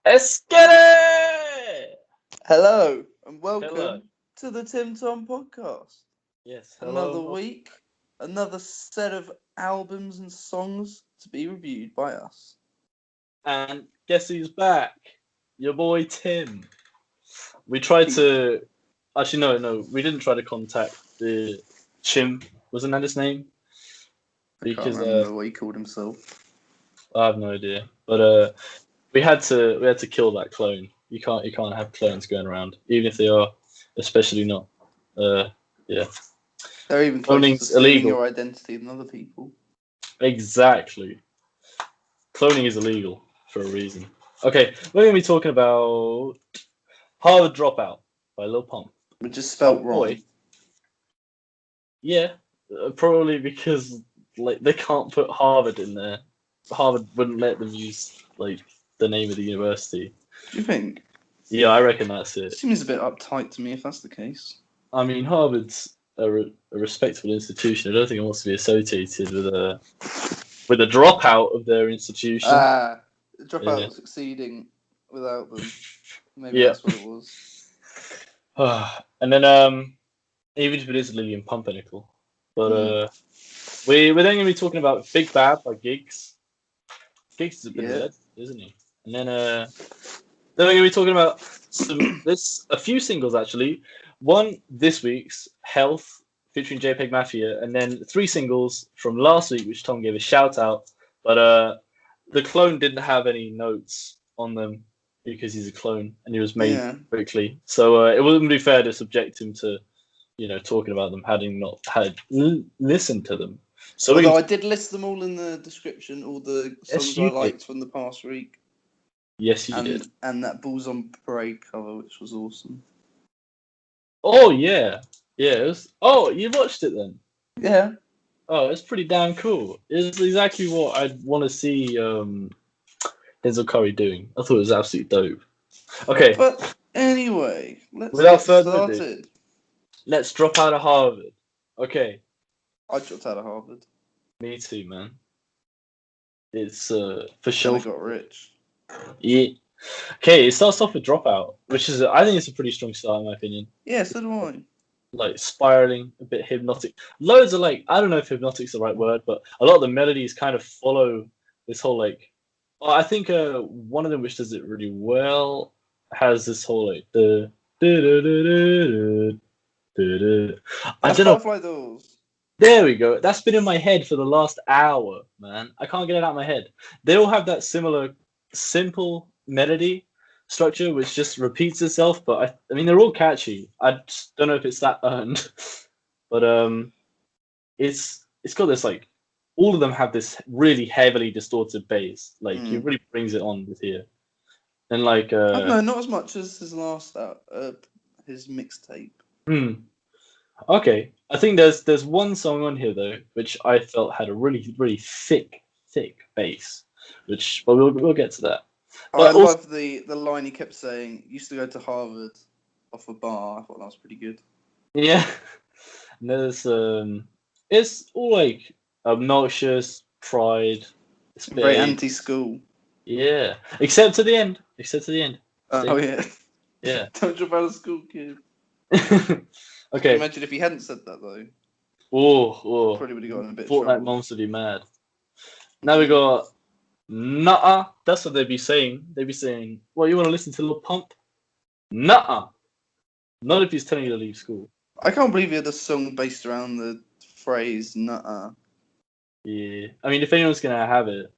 Let's get it! Hello and welcome Hello. to the TimTom Podcast. Yes, Another hello. week, another set of albums and songs to be reviewed by us. And guess who's back? Your boy Tim. We tried to. Actually, no, we didn't try to contact the Chim. Wasn't that his name? I can't Because remember what he called himself. I have no idea. But we had to kill that clone. You can't have clones going around, even if they are, especially not. Yeah. They're even closer to Cloning's stealing illegal. your identity than other people. Exactly. Cloning is illegal for a reason. Okay, we're going to be talking about Harvard Dropout by Lil Pump. Which is spelt Oh, wrong. boy. Yeah, probably because they can't put Harvard in there. Harvard wouldn't let them use the name of the university. Do you think? Yeah, I reckon that's It it. seems a bit uptight to me if that's the case. I mean, Harvard's a respectable institution. I don't think it wants to be associated with a dropout of their institution. Dropout Yeah. succeeding without them. Maybe Yeah. that's what it was. And then even if it is Lil Pumpernickel, but we're then gonna be talking about Big Bad by Giggs. Giggs is a bit dead, isn't he? And then we're gonna be talking about a few singles actually. One this week's Health featuring JPEG Mafia, and then 3 singles from last week which Tom gave a shout out. But the clone didn't have any notes on them because he's a clone and he was made quickly. So it wouldn't be fair to subject him to, talking about them having not had listened to them. So although I did list them all in the description, all the songs I liked from the past week. Yes, you did. And that Bulls on Parade cover, which was awesome. Oh yeah, it was. Oh, you watched it then? Yeah. Oh, it's pretty damn cool. It's exactly what I'd want to see Denzel Curry doing. I thought it was absolutely dope. Okay. But anyway, without further ado, let's drop out of Harvard. Okay. I dropped out of Harvard. Me too, man. It's for sure. I got rich. Yeah. Okay, it starts off with Dropout, which is I think it's a pretty strong start in my opinion. Yeah, so do I. Like spiraling, a bit hypnotic. Loads of I don't know if hypnotic's the right word, but a lot of the melodies kind of follow this whole I think one of them which does it really well has this whole I don't know. Butterfly Dolls. There we go. That's been in my head for the last hour, man. I can't get it out of my head. They all have that similar, simple melody structure which just repeats itself, but I mean they're all catchy. I just don't know if it's that earned, but it's got this all of them have this really heavily distorted bass. He really brings it on with here, and I don't know, not as much as his last his mixtape. Okay, I think there's one song on here though which I felt had a really really thick bass, but we'll get to that. But I love the line he kept saying. Used to go to Harvard off a bar. I thought that was pretty good. Yeah, and there's it's all obnoxious, pride. It's very anti-school. Yeah, except to the end. Oh yeah. Yeah. Don't drop out of school, kid. Okay. Imagine if he hadn't said that though. Oh. Probably would have gotten a bit. Fortnite moms would be mad. Now we got Nuh-uh. That's what they'd be saying. They'd be saying, "Well, you want to listen to Lil Pump? Nuh-uh. Not if he's telling you to leave school." I can't believe you had a song based around the phrase "nuh-uh." Yeah, I mean, if anyone's gonna have it,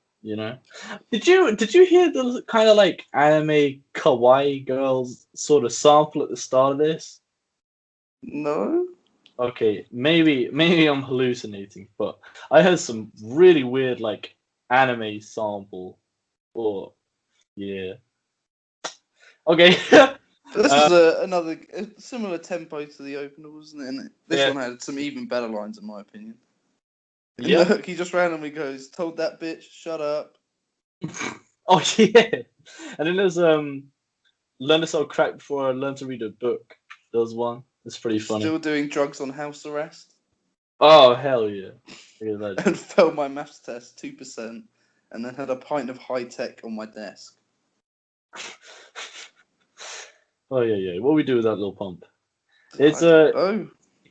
Did you hear the kind of anime kawaii girls sort of sample at the start of this? No. Okay, maybe I'm hallucinating, but I heard some really weird anime sample. Or yeah. Okay. This was another similar tempo to the opener, wasn't it? And this one had some even better lines, in my opinion. In the hook, he just randomly goes, "Told that bitch, shut up." Oh yeah. And then there's learn to sell crack before I learn to read a book. There was one. It's pretty funny. Still doing drugs on house arrest. Oh hell yeah. And failed my maths test 2%, and then had a pint of high tech on my desk. Oh yeah. What we do with that Lil Pump? I It's don't know.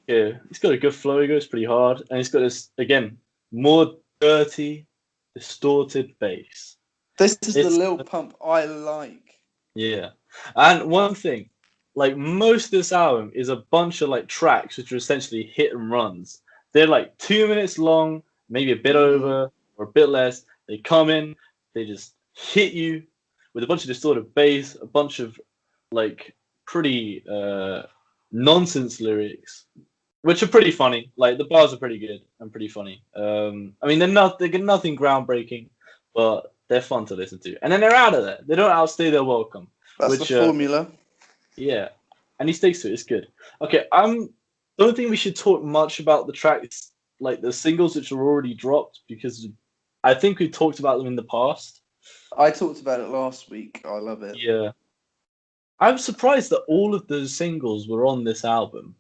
yeah, it's got a good flow. It goes pretty hard, and it's got this again more dirty, distorted bass. This is the It's Lil Pump I like. yeah, and one thing, like most of this album is a bunch of like tracks which are essentially hit and runs. They're like 2 minutes long, maybe a bit over or a bit less. They come in, they just hit you with a bunch of distorted bass, a bunch of like pretty nonsense lyrics, which are pretty funny. Like the bars are pretty good and pretty funny. I mean they're nothing groundbreaking, but they're fun to listen to. And then they're out of there. They don't outstay their welcome. That's Which the formula. yeah, and he sticks to it. It's good. Okay, don't think we should talk much about the tracks like the singles which are already dropped because I think we talked about them in the past. I talked about it last week. I love it. Yeah, I'm surprised that all of the singles were on this album.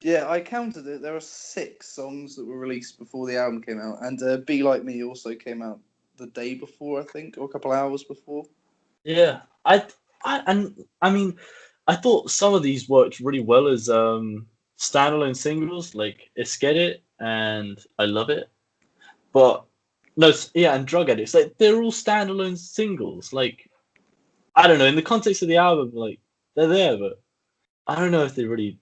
Yeah, I counted it. There are 6 songs that were released before the album came out, and "Be Like Me" also came out the day before, I think, or a couple hours before. Yeah, I mean, I thought some of these worked really well as standalone singles, like "It's Get It" and "I Love It." But no, yeah, and "Drug Addicts," like they're all standalone singles. Like I don't know, in the context of the album, like they're there, but I don't know if they really,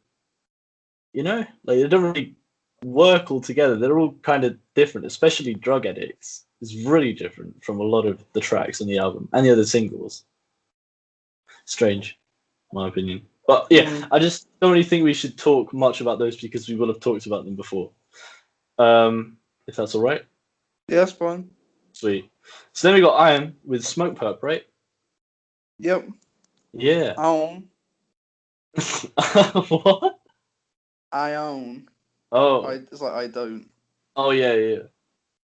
like they don't really work all together. They're all kind of different, especially "Drug Addicts" is really different from a lot of the tracks on the album and the other singles. Strange, in my opinion. But yeah, I just don't really think we should talk much about those because we will have talked about them before. If that's all right. Yeah, that's fine. Sweet. So then we got Iron with Smoke Perp, right? Yep. Yeah. Own. What? I own. Oh. It's like I don't. Oh yeah.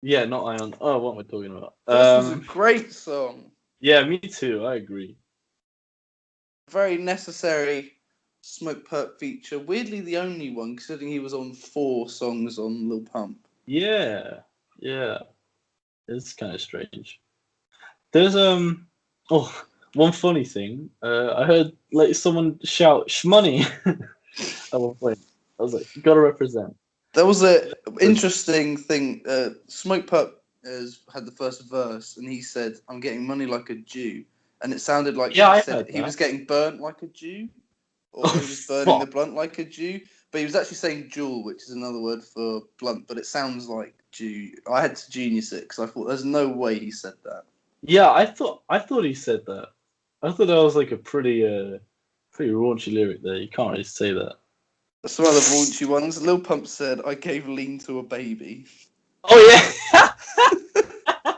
Yeah, not Ion. Oh, what am I talking about? This was a great song. Yeah, me too. I agree. Very necessary Smoke Perp feature. Weirdly, the only one, considering he was on 4 songs on Lil Pump. Yeah. It's kind of strange. There's one funny thing. I heard like someone shout "shmoney" at one point. I was like, "Gotta represent." There was a interesting thing. Smoke Perp had the first verse, and he said, "I'm getting money like a Jew," and it sounded like Yeah, he I said heard he that. was getting burnt like a Jew, or Oh, he was burning the fuck. blunt like a Jew. But he was actually saying jewel, which is another word for blunt, but it sounds like Jew. I had to genius it because I thought there's no way he said that. Yeah, I thought he said that. I thought that was like a pretty raunchy lyric there. You can't really say that. Some other raunchy ones. Lil Pump said, "I gave lean to a baby." Oh yeah.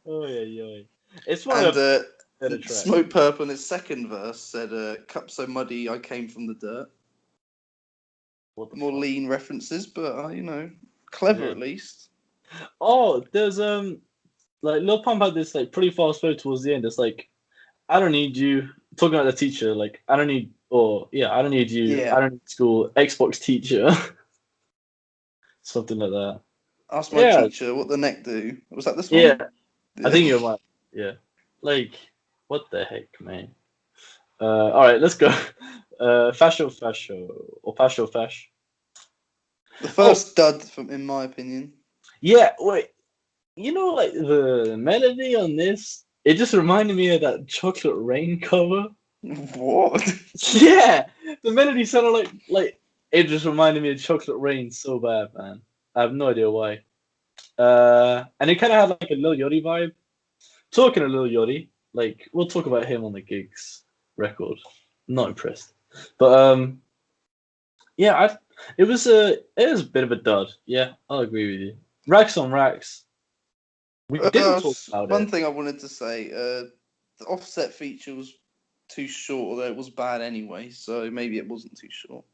Oh yeah. It's one of the better tracks. Smoke Perp on his second verse said, "Cup so muddy, I came from the dirt." More fuck? lean references, but clever Yeah. at least. Oh, there's like Lil Pump had this like pretty fast flow towards the end. It's like, I don't need you. Talking about the teacher, like I don't need, I don't need you. Yeah. I don't need school. Xbox teacher, something like that. Ask my teacher what the neck do. Was that this one? Yeah. I think you're right. Yeah. Like, what the heck, man? All right, let's go. Fascio or Fascio Fash. The first dud, in my opinion. Yeah, wait. Like the melody on this, it just reminded me of that Chocolate Rain cover. What? Yeah, the melody sounded like it just reminded me of Chocolate Rain so bad, man. I have no idea why. And it kind of had like a Lil Yachty vibe. Talking to Lil Yachty, like we'll talk about him on the Gigs record. Not impressed, but yeah, it was a bit of a dud. Yeah, I'll agree with you. Racks on Racks. We didn't talk about one it. thing I wanted to say, the offset feature was too short, although it was bad anyway, so maybe it wasn't too short.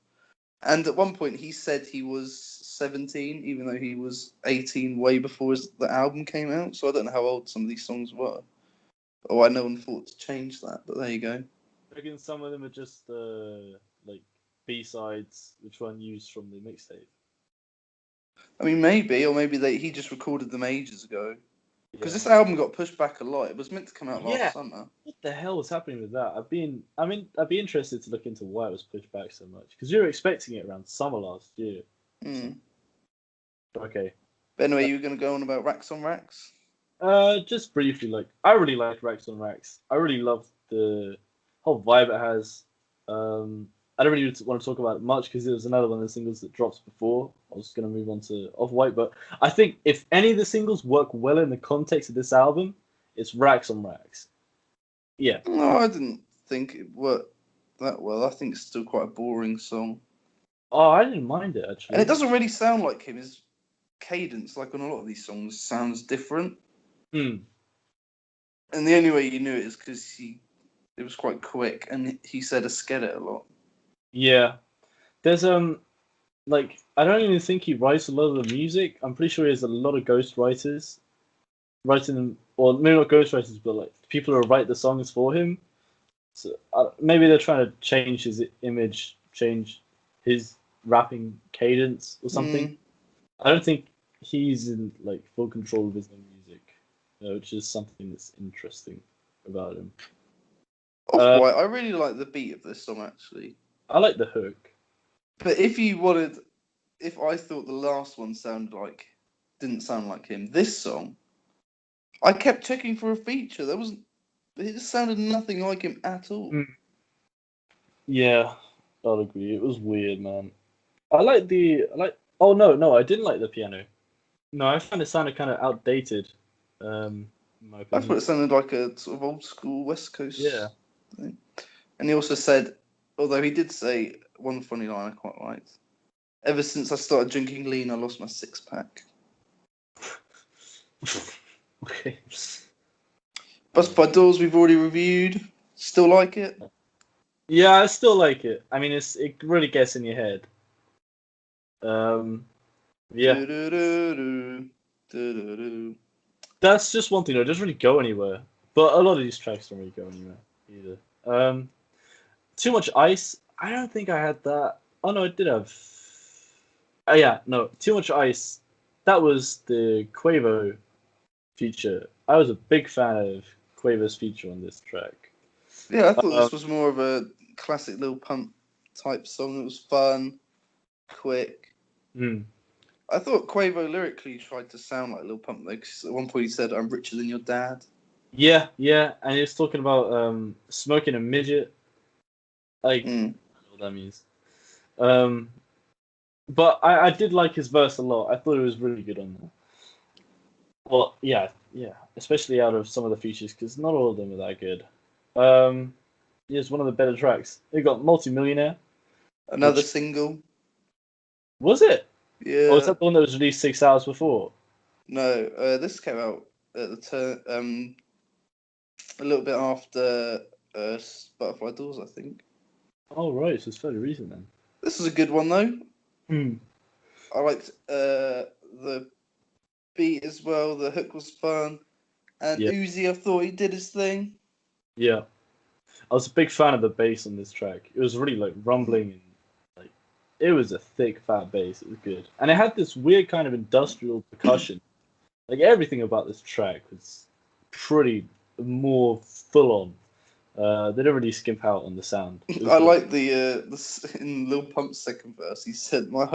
And at one point he said he was 17, even though he was 18 way before the album came out, so I don't know how old some of these songs were. Oh, I know one thought to change that, but there you go. I reckon some of them are just like B-sides which weren't used from the mixtape. I mean, maybe, or maybe he just recorded them ages ago. Because Yeah. this album got pushed back a lot. It was meant to come out last Yeah. summer. What the hell was happening with that? I'd be interested to look into why it was pushed back so much. Because you were expecting it around summer last year. Mm. Okay. But anyway, you were going to go on about Racks on Racks? Just briefly, like I really liked Racks on Racks. I really loved the whole vibe it has. I don't really want to talk about it much because it was another one of the singles that drops before. I was going to move on to Off White, but I think if any of the singles work well in the context of this album, it's Racks on Racks. Yeah. No, I didn't think it worked that well. I think it's still quite a boring song. Oh, I didn't mind it actually. And it doesn't really sound like him. His cadence, like on a lot of these songs, sounds different. Hmm. And the only way you knew it is because it was quite quick, and he said a skeleton a lot. Yeah. There's like I don't even think he writes a lot of the music. I'm pretty sure he has a lot of ghost writers writing them, or maybe not ghost writers, but like people who write the songs for him. So maybe they're trying to change his image, change his rapping cadence or something. Mm. I don't think he's in like full control of his own music, which is something that's interesting about him. Off White, I really like the beat of this song actually. I like the hook. But if I thought the last one didn't sound like him, this song, I kept checking for a feature. It just sounded nothing like him at all. Mm. Yeah, I'll agree. It was weird, man. I like. Oh no, I didn't like the piano. No, I found it sounded kind of outdated. In my I opinion. thought it sounded like a sort of old school West Coast thing. And he also said, although he did say one funny line I quite liked, ever since I started drinking lean, I lost my six-pack. Okay. Bust by Doors we've already reviewed. Still like it? Yeah, I still like it. I mean, it really gets in your head. Yeah. Do-do-do-do, do-do-do. That's just one thing. It doesn't really go anywhere. But a lot of these tracks don't really go anywhere either. Too Much Ice. I don't think I had that. Oh no, I did have. Yeah, no. Too Much Ice. That was the Quavo feature. I was a big fan of Quavo's feature on this track. Yeah, I thought this was more of a classic Lil Pump type song. It was fun, quick. Hmm. I thought Quavo lyrically tried to sound like Lil Pump though, 'cause at one point he said, "I'm richer than your dad." Yeah, and he was talking about smoking a midget. Like, I don't know what that means. But I did like his verse a lot. I thought it was really good on there. Well, yeah, especially out of some of the features, because not all of them are that good. It's one of the better tracks. It got Multi-Millionaire. Another single. Was it? Yeah. Or was that the one that was released 6 hours before? No, this came out at the a little bit after Butterfly Doors, I think. Oh, right, so it's fairly recent then. This is a good one though. Hmm. I liked the beat as well. The hook was fun, and Uzi, I thought he did his thing. Yeah, I was a big fan of the bass on this track. It was really like rumbling and like it was a thick, fat bass. It was good, and it had this weird kind of industrial percussion. Like everything about this track was pretty more full on. They didn't really skimp out on the sound. I like the in Lil Pump's second verse. He said, "My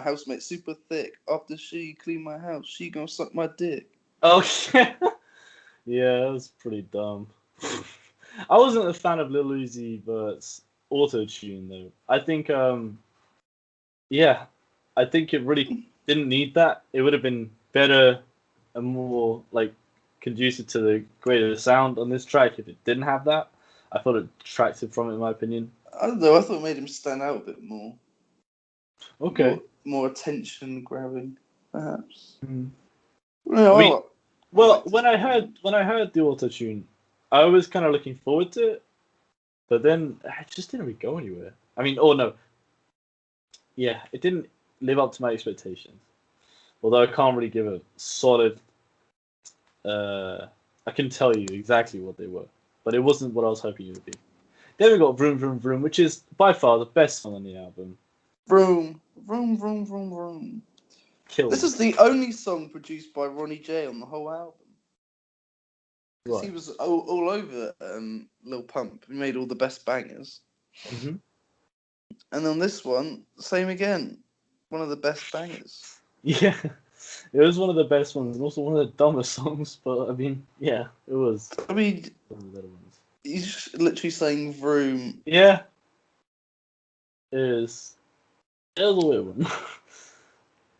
housemate's super thick. After she clean my house, she gonna suck my dick." Oh yeah, yeah, that was pretty dumb. I wasn't a fan of Lil Uzi Vert's auto tune though. I think I think it really didn't need that. It would have been better and more like conducive to the greater sound on this track if it didn't have that. I thought it detracted from it, in my opinion. I don't know. I thought it made him stand out a bit more. Okay. More attention grabbing, perhaps. Mm. No, when I heard the auto tune, I was kind of looking forward to it, but then it just didn't really go anywhere. I mean, oh no, yeah, it didn't live up to my expectations. Although I can't really give a solid. I can tell you exactly what they were, but it wasn't what I was hoping it would be. Then we got Vroom Vroom Vroom, which is by far the best song on the album. Vroom, vroom, vroom, vroom, vroom. Kill. This is the only song produced by Ronnie J on the whole album. Because he was all over Lil Pump. He made all the best bangers. Mm-hmm. And on this one, same again. One of the best bangers. Yeah, it was one of the best ones, and also one of the dumbest songs. But I mean, yeah, it was I mean, one of the better ones. he's literally saying "vroom." Yeah, it is. It was a weird one,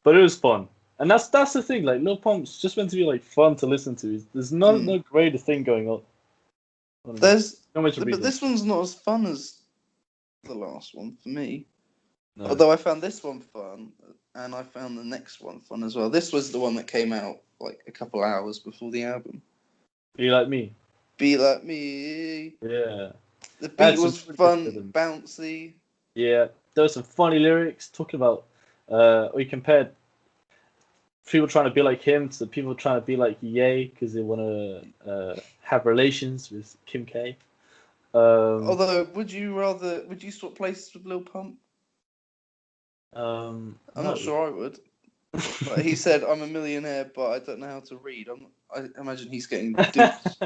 but it was fun. And that's the thing. Like Lil Pump's just meant to be like fun to listen to. There's no greater thing going on. There's, Not much but reason. this one's not as fun as the last one for me. No. Although I found this one fun, and I found the next one fun as well. This was the one that came out like a couple hours before the album. Be Like Me. Be Like Me. Yeah. The Had beat some was pretty good fun, rhythm. bouncy. Yeah, there were some funny lyrics talking about. We compared people trying to be like him to people trying to be like Ye because they want to have relations with Kim K. Although, would you swap places with Lil Pump? I'm no. not sure I would. Like he said, "I'm a millionaire, but I don't know how to read." I imagine he's getting duped.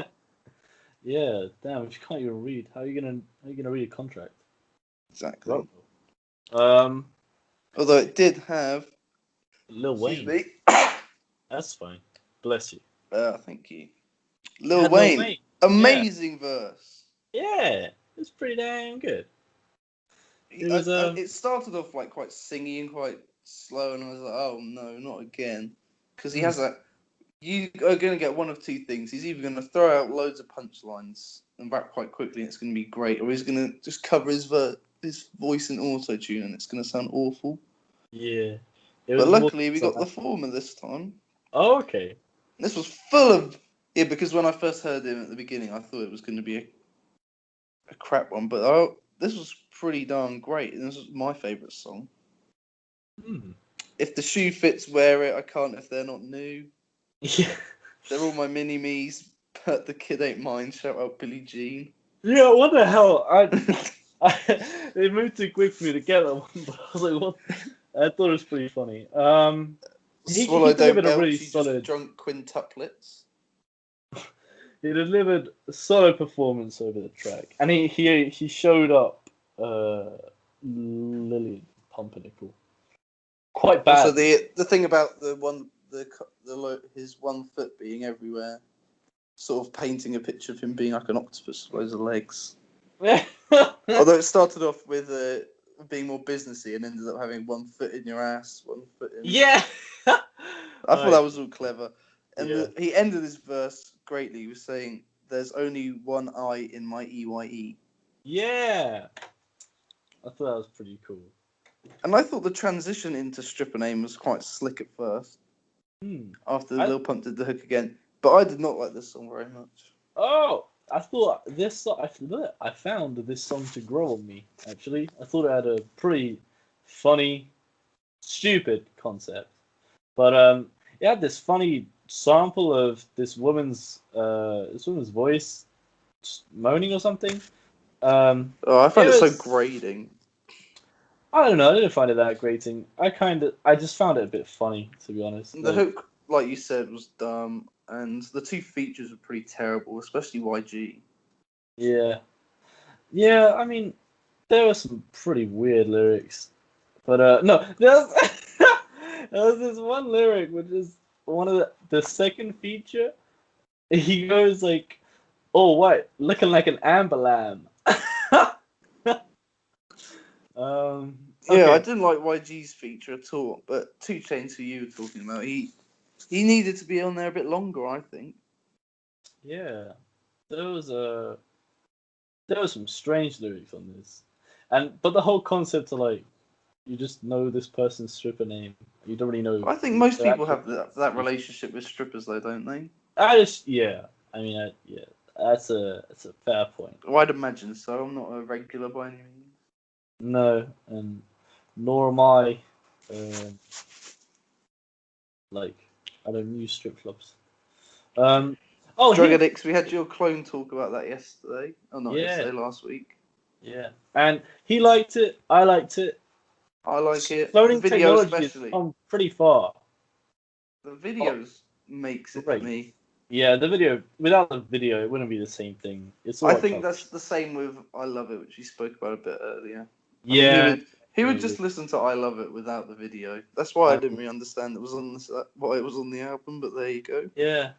Yeah, damn! If you can't even read, how are you gonna read a contract? Exactly. Well, Although it did have Lil Excuse Wayne. me. That's fine. Bless you. Thank you. Lil Lil Wayne. Wayne. Amazing verse. Yeah, it's pretty damn good. It was It started off like quite singy and quite slow, and I was like, oh no, not again. Because he has a. You are going to get one of two things. He's either going to throw out loads of punchlines and rap quite quickly, and it's going to be great, or he's going to just cover his voice in auto tune, and it's going to sound awful. Yeah. But luckily, we got the former this time. Oh, okay. This was full of because when I first heard him at the beginning, I thought it was going to be a crap one, but this was pretty darn great, and this was my favourite song. If the shoe fits, wear it. I can't if they're not new. Yeah. They're all my mini-me's, but the kid ain't mine. Shout out Billie Jean. Yeah, what the hell? It moved too quick for me to get that one, but I was like, what? I thought it was pretty funny. He Swallow don't delivered a melt, really she solid. just drunk quintuplets. He delivered a solid performance over the track, and he showed up Lily Pumpernickel quite bad. Also, the thing about his 1 foot being everywhere, sort of painting a picture of him being like an octopus with loads of legs. Although it started off with being more businessy and ended up having 1 foot in your ass, 1 foot in. Yeah. I thought that was all clever. And he ended his verse greatly. He was saying, "There's only one I in my EYE." Yeah. I thought that was pretty cool. And I thought the transition into Stripper Name was quite slick at first. After Lil Pump did the hook again. But I did not like this song very much. Oh, I thought I found this song to grow on me, actually. I thought it had a pretty funny, stupid concept. But it had this funny sample of this woman's voice moaning or something. I found it so grating. I don't know, I didn't find it that grating. I just found it a bit funny, to be honest. The hook, like you said, was dumb, and the two features were pretty terrible, especially YG. Yeah. Yeah, I mean, there were some pretty weird lyrics. But, no, there was this one lyric, which is one of the second feature. He goes like, "Oh, what? Looking like an amber lamb." Yeah, I didn't like YG's feature at all, but 2 Chainz, who you were talking about, he needed to be on there a bit longer, I think. Yeah, there was some strange lyrics on this, but the whole concept of like, you just know this person's stripper name, you don't really know. I think most people have that relationship with strippers, though, don't they? That's a fair point. Well, I'd imagine so. I'm not a regular by any means. No, and nor am I. Like, I don't use strip clubs. Drug addicts. We had your clone talk about that yesterday. Oh, not yesterday, last week. Yeah, and he liked it. I liked it. I like it. Cloning the video technology has come pretty far. The videos makes it for me. Yeah, the video, without the video, it wouldn't be the same thing. It's all I like think that's the same with I Love It, which we spoke about a bit earlier. I mean, yeah, he would maybe. just listen to I Love It without the video. That's why I I, didn't really understand it was on why it was on the album, but there you go. yeah,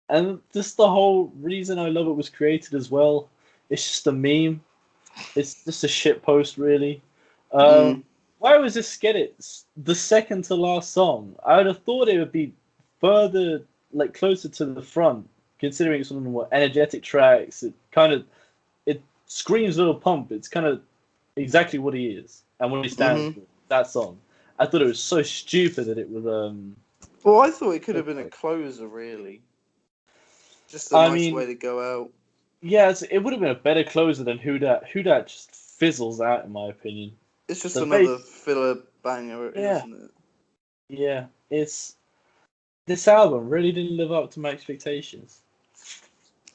and just the whole reason I Love It was created as well. It's just a meme. It's just a shit post, really. Mm. Why was this Get It the second to last song? I would have thought it would be further, like closer to the front, considering it's one of the more energetic tracks. It screams Lil Pump. It's kind of exactly what he is and what he stands Mhm. for. That song. I thought it was so stupid that it was Well, I thought it could have been a closer, really. Just a I nice way mean, to go out. yeah, it would have been a better closer than Who Dat. Who Dat just fizzles out, in my opinion. It's just The another bass, filler banger, yeah, isn't it? yeah. This album really didn't live up to my expectations.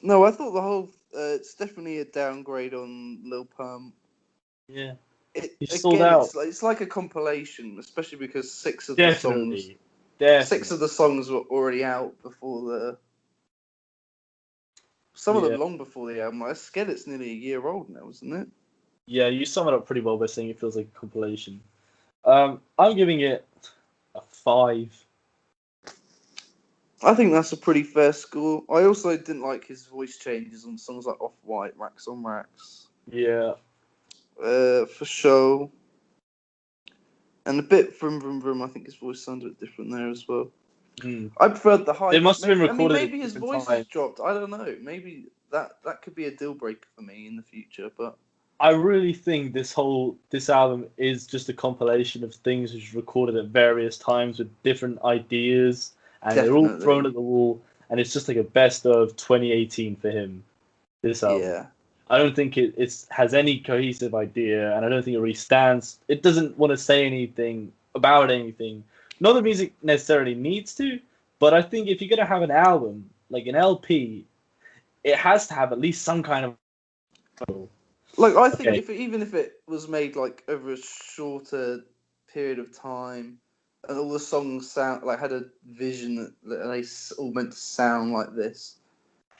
No, I thought the whole. It's definitely a downgrade on Lil Pump. Yeah, It he sold again. out. It's like a compilation, especially because Definitely, six of definitely. the songs were already out before the. Some of them Yeah, long before the album. I scared it's nearly a year old now, isn't it? yeah. You sum it up pretty well by saying it feels like a compilation. I'm giving it a 5. I think that's a pretty fair score. I also didn't like his voice changes on songs like Off White, Racks on Racks, Yeah. For Show, and a bit from Vroom Vroom. I think his voice sounded a bit different there as well. Mm. I preferred the They high. must have been recorded at Maybe his different voice has times. dropped. I don't know. Maybe that could be a deal breaker for me in the future. But I really think this album is just a compilation of things which were recorded at various times with different ideas, and they're all thrown definitely, at the wall, and it's just like a best of 2018 for him. This album, yeah, I don't think it has any cohesive idea, and I don't think it really stands. It doesn't want to say anything about anything. Not that music necessarily needs to, but I think if you're gonna have an album like an LP, it has to have at least some kind of. like I think Okay. even if it was made like over a shorter period of time, and all the songs had a vision that they all meant to sound like this.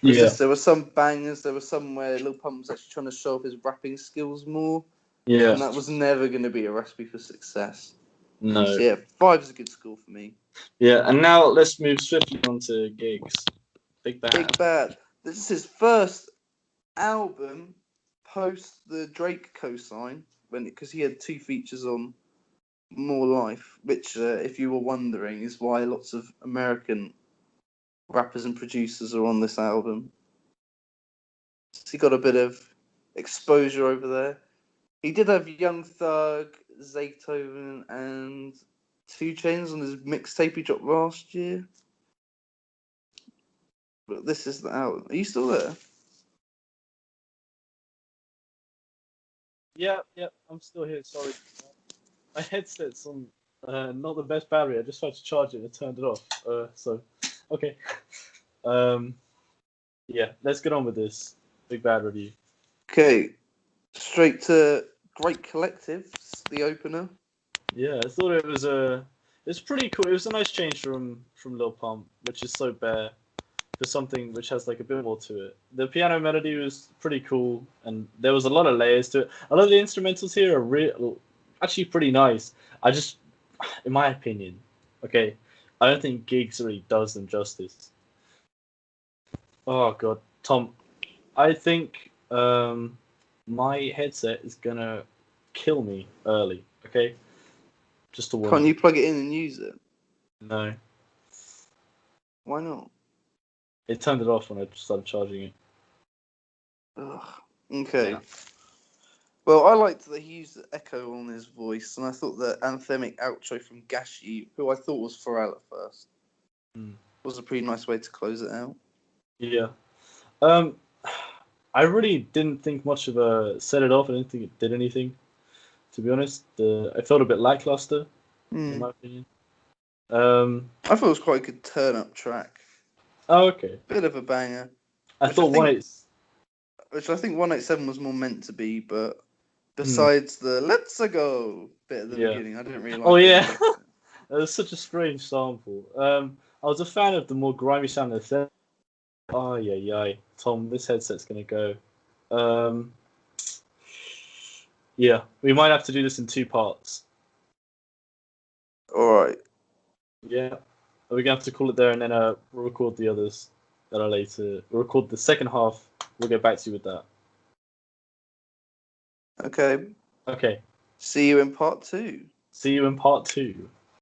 It was Yeah. just there were some bangers. There were some where Lil Pump was actually trying to show off his rapping skills more, Yeah. and that was never going to be a recipe for success. No. So yeah, 5 is a good score for me. Yeah, and now let's move swiftly on to gigs. Big Bad. Big Bad. This is his first album post the Drake co-sign because he had 2 features on More Life, which, if you were wondering, is why lots of American rappers and producers are on this album. So he got a bit of exposure over there. He did have Young Thug, Zaytoven, and 2 Chainz on his mixtape he dropped last year. But this is the album. Are you still there? Yeah, yeah, I'm still here. Sorry, my headset's on not the best battery. I just tried to charge it and it turned it off. So okay. Um, yeah, let's get on with this Big Bad review. Okay, straight to Great Collectives, the opener. Yeah, I thought it's pretty cool. It was a nice change from Lil Pump, which is so bare, for something which has like a bit more to it. The piano melody was pretty cool, and there was a lot of layers to it. A lot of the instrumentals here are actually pretty nice. I just, in my opinion, okay, I don't think Gigs really does them justice. Oh God, Tom, I think my headset is gonna kill me early. Okay, just to warn Can't you. you plug it in and use it? No, Why not? it turned it off when I started charging it. Ugh. Okay. Yeah. Well, I liked that he used the echo on his voice, and I thought the anthemic outro from Gashi, who I thought was Pharrell at first, was a pretty nice way to close it out. Yeah. I really didn't think much of a set it off. I didn't think it did anything, to be honest. I felt a bit lackluster, in my opinion. I thought it was quite a good turn-up track. Oh, okay. Bit of a banger. I thought Which I think 187 was more meant to be, but besides the "Let's go" bit at the beginning, I didn't really like. Oh yeah, it was such a strange sample. I was a fan of the more grimy sound of the Oh yeah. Tom, this headset's gonna go. Yeah, we might have to do this in 2 parts. All right. Yeah. We're gonna have to call it there and then we'll record the others that are later. We'll record the second half. We'll get back to you with that. Okay. Okay. See you in part 2. See you in part 2.